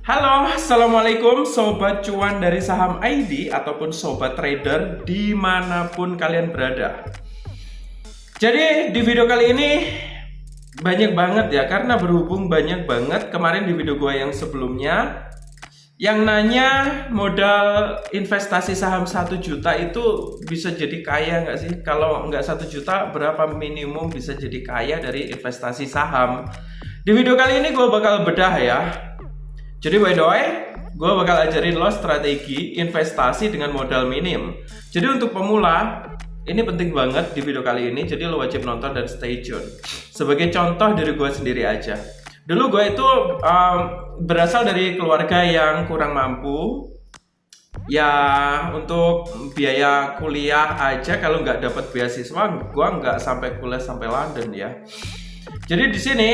Halo, Assalamualaikum Sobat Cuan dari Saham ID ataupun Sobat Trader dimanapun kalian berada. Jadi di video kali ini banyak banget ya, karena berhubung banyak banget kemarin di video gua yang sebelumnya yang nanya modal investasi saham 1 juta itu bisa jadi kaya nggak sih? Kalau nggak 1 juta berapa minimum bisa jadi kaya dari investasi saham? Di video kali ini gue bakal bedah ya. Jadi by the way, gue bakal ajarin lo strategi investasi dengan modal minim. Jadi untuk pemula, ini penting banget di video kali ini, jadi lo wajib nonton dan stay tune. Sebagai contoh dari gue sendiri aja. Dulu gue itu berasal dari keluarga yang kurang mampu. Ya untuk biaya kuliah aja kalau nggak dapat beasiswa, gue nggak sampai kuliah sampai London ya. Jadi di sini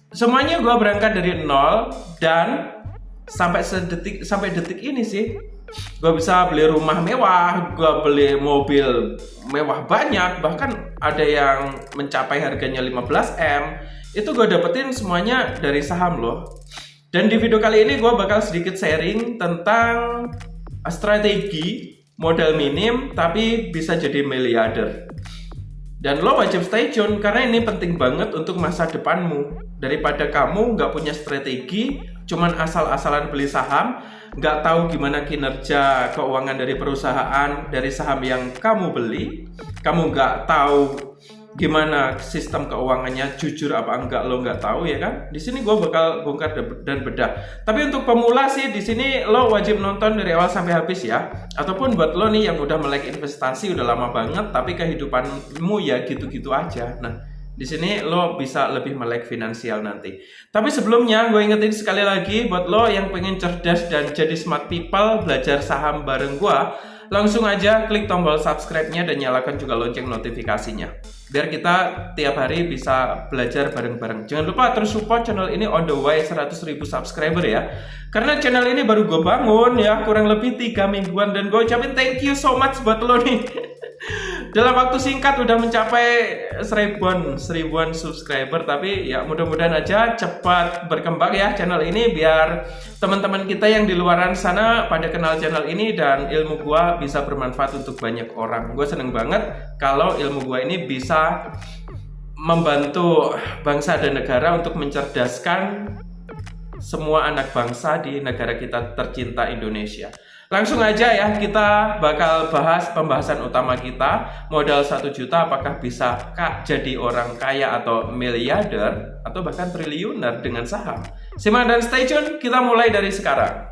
semuanya gue berangkat dari nol dan sampai detik ini sih gue bisa beli rumah mewah, gue beli mobil mewah banyak, bahkan ada yang mencapai harganya 15M. Itu gue dapetin semuanya dari saham loh. Dan di video kali ini gue bakal sedikit sharing tentang strategi modal minim tapi bisa jadi miliarder. Dan lo wajib stay tune karena ini penting banget untuk masa depanmu. Daripada kamu nggak punya strategi, cuman asal-asalan beli saham, nggak tahu gimana kinerja keuangan dari perusahaan, dari saham yang kamu beli, kamu nggak tahu gimana sistem keuangannya, jujur apa enggak lo nggak tahu ya kan? Di sini gue bakal bongkar dan bedah. Tapi untuk pemula sih di sini lo wajib nonton dari awal sampai habis ya. Ataupun buat lo nih yang udah melek investasi udah lama banget tapi kehidupanmu ya gitu-gitu aja. Nah, di sini lo bisa lebih melek finansial nanti. Tapi sebelumnya gue ingetin sekali lagi buat lo yang pengen cerdas dan jadi smart people belajar saham bareng gue, langsung aja klik tombol subscribe-nya dan nyalakan juga lonceng notifikasinya. Biar kita tiap hari bisa belajar bareng-bareng. Jangan lupa terus support channel ini on the way 100.000 subscriber ya. Karena channel ini baru gue bangun ya, kurang lebih 3 mingguan. Dan gue ucapin thank you so much buat lo nih. Dalam waktu singkat udah mencapai seribuan subscriber. Tapi ya mudah-mudahan aja cepat berkembang ya channel ini, biar teman-teman kita yang di luaran sana pada kenal channel ini dan ilmu gua bisa bermanfaat untuk banyak orang. Gue seneng banget kalau ilmu gua ini bisa membantu bangsa dan negara untuk mencerdaskan semua anak bangsa di negara kita tercinta Indonesia. Langsung aja ya, kita bakal bahas pembahasan utama kita. Modal 1 juta apakah bisa jadi orang kaya atau miliarder atau bahkan triliuner dengan saham? Simak dan stay tune, kita mulai dari sekarang.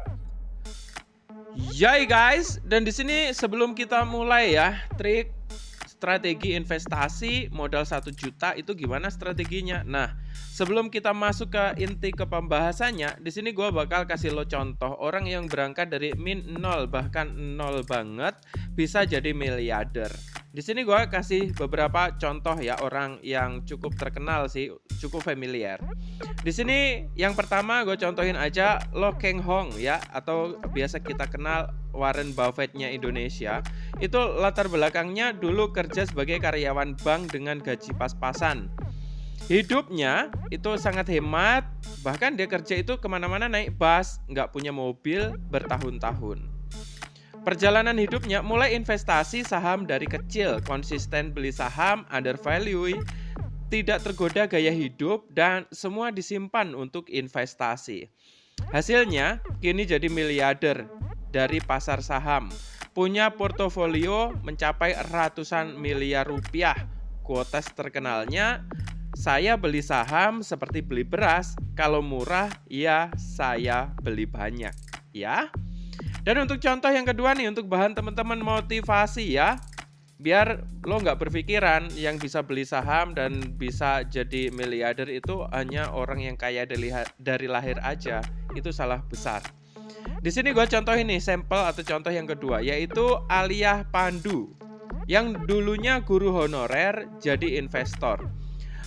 Yay guys, dan di sini sebelum kita mulai ya, trik strategi investasi modal 1 juta itu gimana strateginya? Nah, sebelum kita masuk ke inti ke pembahasannya, di sini gue bakal kasih lo contoh orang yang berangkat dari min 0 bahkan 0 banget bisa jadi miliarder. Di sini gue kasih beberapa contoh ya orang yang cukup terkenal sih, cukup familiar. Di sini yang pertama gue contohin aja Lo Keng Hong ya, atau biasa kita kenal Warren Buffett-nya Indonesia. Itu latar belakangnya dulu kerja sebagai karyawan bank dengan gaji pas-pasan. Hidupnya itu sangat hemat, bahkan dia kerja itu kemana-mana naik bus, nggak punya mobil bertahun-tahun. Perjalanan hidupnya mulai investasi saham dari kecil, konsisten beli saham, undervalue, tidak tergoda gaya hidup, dan semua disimpan untuk investasi. Hasilnya kini jadi miliarder dari pasar saham, punya portofolio mencapai ratusan miliar rupiah. Quotes terkenalnya, saya beli saham seperti beli beras, kalau murah ya saya beli banyak ya. Dan untuk contoh yang kedua nih, untuk bahan teman-teman motivasi ya, biar lo nggak berpikiran yang bisa beli saham dan bisa jadi miliarder itu hanya orang yang kaya dari lahir aja. Itu salah besar. Di sini gue contohin nih sampel atau contoh yang kedua, yaitu Alia Pandu yang dulunya guru honorer jadi investor.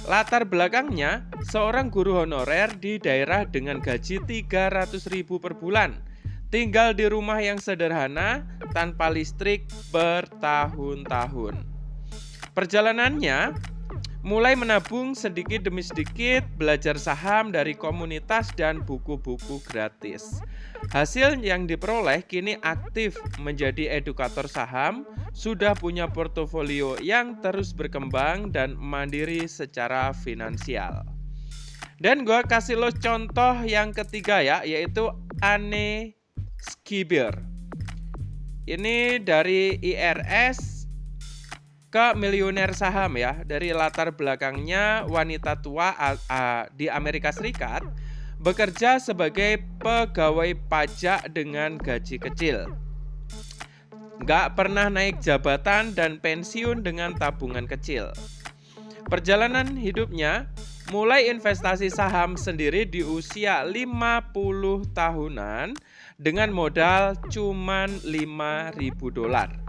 Latar belakangnya seorang guru honorer di daerah dengan gaji 300.000 per bulan, tinggal di rumah yang sederhana tanpa listrik bertahun-tahun. Perjalanannya Mulai menabung sedikit demi sedikit, belajar saham dari komunitas dan buku-buku gratis. Hasil yang diperoleh kini aktif menjadi edukator saham, sudah punya portofolio yang terus berkembang dan mandiri secara finansial. Dan gue kasih lo contoh yang ketiga ya, yaitu Anne Skibber. Ini dari IRS ke miliuner saham ya. Dari latar belakangnya wanita tua di Amerika Serikat, bekerja sebagai pegawai pajak dengan gaji kecil. Nggak pernah naik jabatan dan pensiun dengan tabungan kecil. Perjalanan hidupnya mulai investasi saham sendiri di usia 50 tahunan dengan modal cuman $5.000.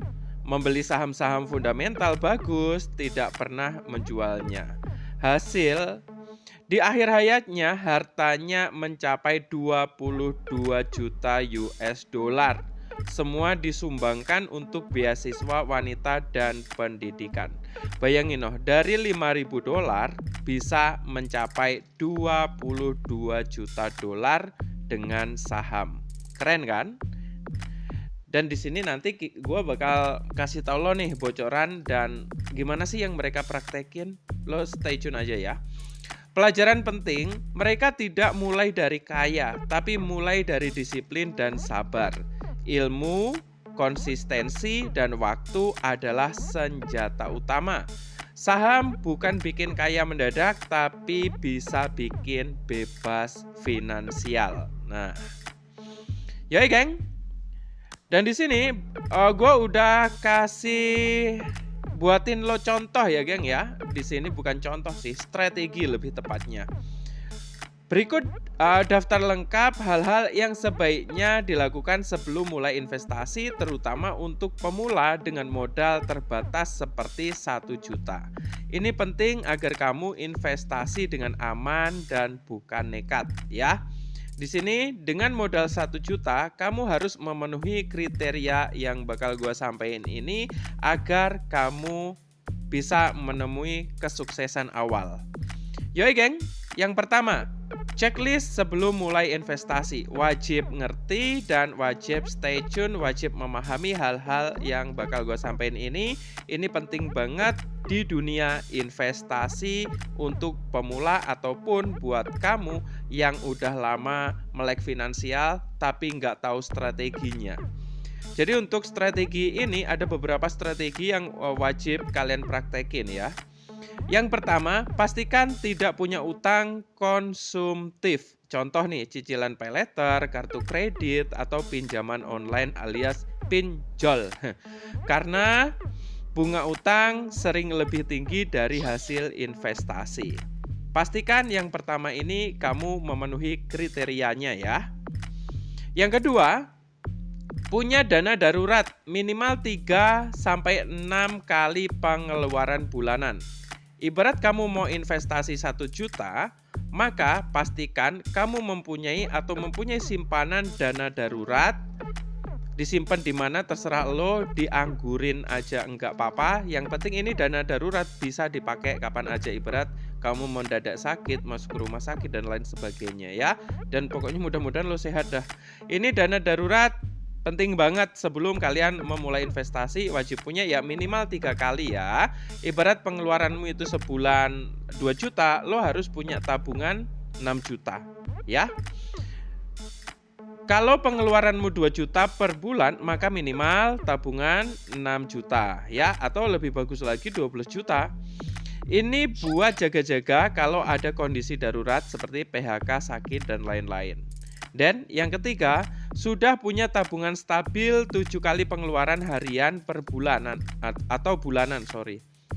Membeli saham-saham fundamental bagus, tidak pernah menjualnya. Hasil, di akhir hayatnya hartanya mencapai 22 juta US dollar. Semua disumbangkan untuk beasiswa wanita dan pendidikan. Bayangin dari $5.000 bisa mencapai 22 juta dolar dengan saham. Keren kan? Dan di sini nanti gue bakal kasih tau lo nih bocoran dan gimana sih yang mereka praktekin. Lo stay tune aja ya. Pelajaran penting, mereka tidak mulai dari kaya, tapi mulai dari disiplin dan sabar. Ilmu, konsistensi, dan waktu adalah senjata utama. Saham bukan bikin kaya mendadak, tapi bisa bikin bebas finansial. Nah, yoi geng. Dan di sini gue udah kasih buatin lo contoh ya geng ya. Di sini bukan contoh sih, strategi lebih tepatnya. Berikut daftar lengkap hal-hal yang sebaiknya dilakukan sebelum mulai investasi, terutama untuk pemula dengan modal terbatas seperti 1 juta. Ini penting agar kamu investasi dengan aman dan bukan nekat ya. Di sini dengan modal 1 juta kamu harus memenuhi kriteria yang bakal gue sampaikan ini agar kamu bisa menemui kesuksesan awal. Yoi geng, yang pertama, checklist sebelum mulai investasi. Wajib ngerti dan wajib stay tune, wajib memahami hal-hal yang bakal gue sampaikan ini. Ini penting banget di dunia investasi untuk pemula ataupun buat kamu yang udah lama melek finansial tapi nggak tahu strateginya. Jadi untuk strategi ini ada beberapa strategi yang wajib kalian praktekin ya. Yang pertama, pastikan tidak punya utang konsumtif. Contoh nih, cicilan paylater, kartu kredit, atau pinjaman online alias pinjol. Karena bunga utang sering lebih tinggi dari hasil investasi. Pastikan yang pertama ini kamu memenuhi kriterianya ya. Yang kedua, punya dana darurat minimal 3-6 kali pengeluaran bulanan. Ibarat kamu mau investasi 1 juta, maka pastikan kamu mempunyai simpanan dana darurat. Disimpan di mana terserah lo, dianggurin aja enggak apa-apa. Yang penting ini dana darurat bisa dipakai kapan aja, ibarat kamu mendadak sakit, masuk ke rumah sakit dan lain sebagainya ya. Dan pokoknya mudah-mudahan lo sehat dah. Ini dana darurat penting banget sebelum kalian memulai investasi, wajib punya ya minimal 3 kali ya. Ibarat pengeluaranmu itu sebulan 2 juta, lo harus punya tabungan 6 juta ya. Kalau pengeluaranmu 2 juta per bulan, maka minimal tabungan 6 juta ya, atau lebih bagus lagi 12 juta. Ini buat jaga-jaga kalau ada kondisi darurat seperti PHK, sakit dan lain-lain. Dan yang ketiga, sudah punya tabungan stabil 7 kali pengeluaran harian per bulanan atau bulanan,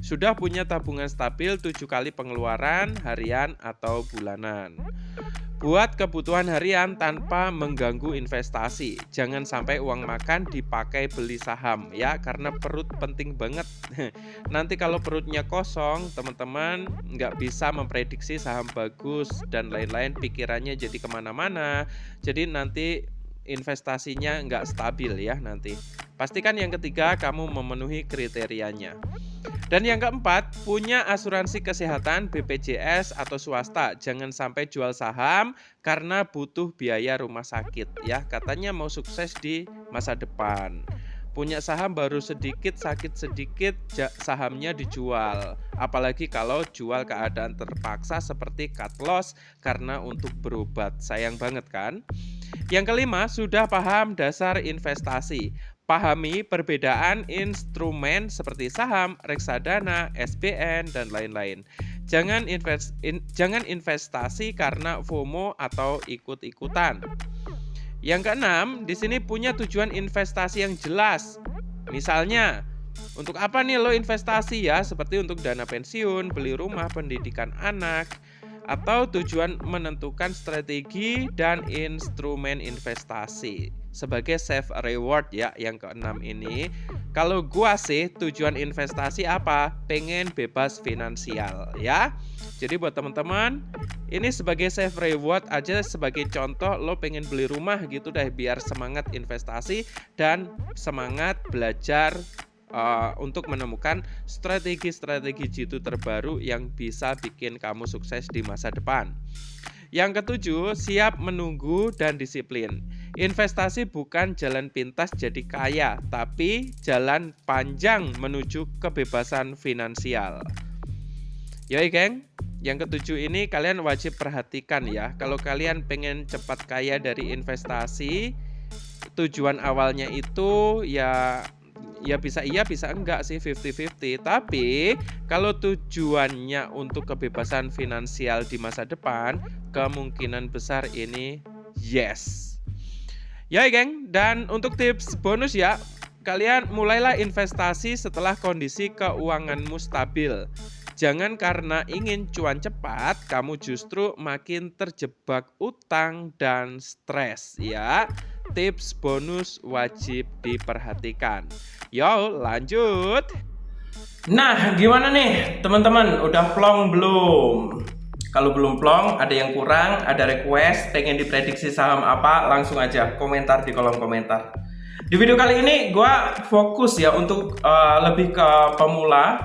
Sudah punya tabungan stabil 7 kali pengeluaran harian atau bulanan. Buat kebutuhan harian tanpa mengganggu investasi. Jangan sampai uang makan dipakai beli saham ya, karena perut penting banget. Nanti kalau perutnya kosong, teman-teman nggak bisa memprediksi saham bagus dan lain-lain, pikirannya jadi kemana-mana. Jadi nanti investasinya nggak stabil ya nanti. Pastikan yang ketiga kamu memenuhi kriterianya. Dan yang keempat, punya asuransi kesehatan BPJS atau swasta. Jangan sampai jual saham karena butuh biaya rumah sakit ya. Katanya mau sukses di masa depan. Punya saham baru sedikit, sakit sedikit, sahamnya dijual. Apalagi kalau jual keadaan terpaksa seperti cut loss karena untuk berobat. Sayang banget kan? Yang kelima, sudah paham dasar investasi. Pahami perbedaan instrumen seperti saham, reksadana, SBN, dan lain-lain. Jangan investasi karena FOMO atau ikut-ikutan. Yang keenam, di sini punya tujuan investasi yang jelas. Misalnya, untuk apa nih lo investasi ya? Seperti untuk dana pensiun, beli rumah, pendidikan anak, atau tujuan menentukan strategi dan instrumen investasi sebagai safe reward ya. Yang keenam ini, kalau gua sih tujuan investasi apa? Pengen bebas finansial ya. Jadi buat teman-teman, ini sebagai safe reward aja, sebagai contoh lo pengen beli rumah gitu deh, biar semangat investasi dan semangat belajar untuk menemukan strategi-strategi jitu terbaru yang bisa bikin kamu sukses di masa depan. Yang ketujuh, siap menunggu dan disiplin. Investasi bukan jalan pintas jadi kaya, tapi jalan panjang menuju kebebasan finansial. Yoi geng, yang ketujuh ini kalian wajib perhatikan ya. Kalau kalian pengen cepat kaya dari investasi, tujuan awalnya itu ya bisa iya bisa enggak sih, 50-50. Tapi kalau tujuannya untuk kebebasan finansial di masa depan, kemungkinan besar ini yes. Ya geng, dan untuk tips bonus ya, kalian mulailah investasi setelah kondisi keuanganmu stabil. Jangan karena ingin cuan cepat, kamu justru makin terjebak utang dan stres ya. Tips bonus wajib diperhatikan. Yo, lanjut. Nah, gimana nih teman-teman? Udah plong belum? Kalau belum plong, ada yang kurang, ada request, pengen diprediksi saham apa, langsung aja komentar di kolom komentar. Di video kali ini gue fokus ya untuk lebih ke pemula,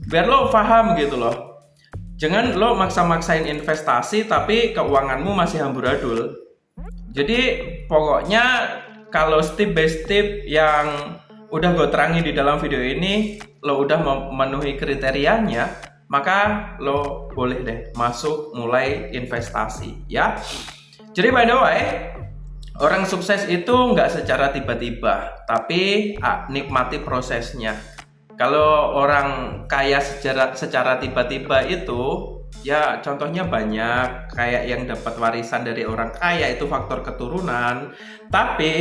biar lo paham gitu loh. Jangan lo maksa-maksain investasi tapi keuanganmu masih amburadul. Jadi pokoknya kalau step by step yang udah gue terangin di dalam video ini, lo udah memenuhi kriterianya, maka lo boleh deh masuk mulai investasi ya. Jadi by the way, orang sukses itu nggak secara tiba-tiba, tapi nikmati prosesnya. Kalau orang kaya secara tiba-tiba itu, ya contohnya banyak, kayak yang dapat warisan dari orang kaya itu faktor keturunan. Tapi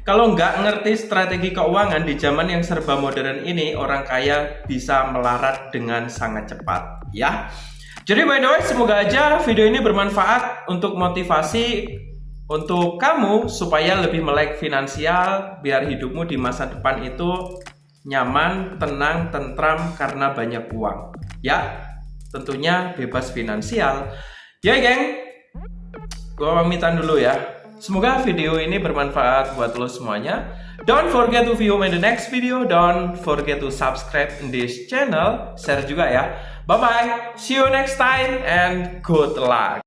kalau nggak ngerti strategi keuangan di zaman yang serba modern ini, orang kaya bisa melarat dengan sangat cepat ya. Jadi by the way, semoga aja video ini bermanfaat untuk motivasi untuk kamu supaya lebih melek finansial, biar hidupmu di masa depan itu nyaman, tenang, tentram karena banyak uang ya. Tentunya bebas finansial ya geng. Gua pamitan dulu ya. Semoga video ini bermanfaat buat lo semuanya. Don't forget to view my the next video. Don't forget to subscribe in this channel. Share juga ya. Bye bye. See you next time and good luck.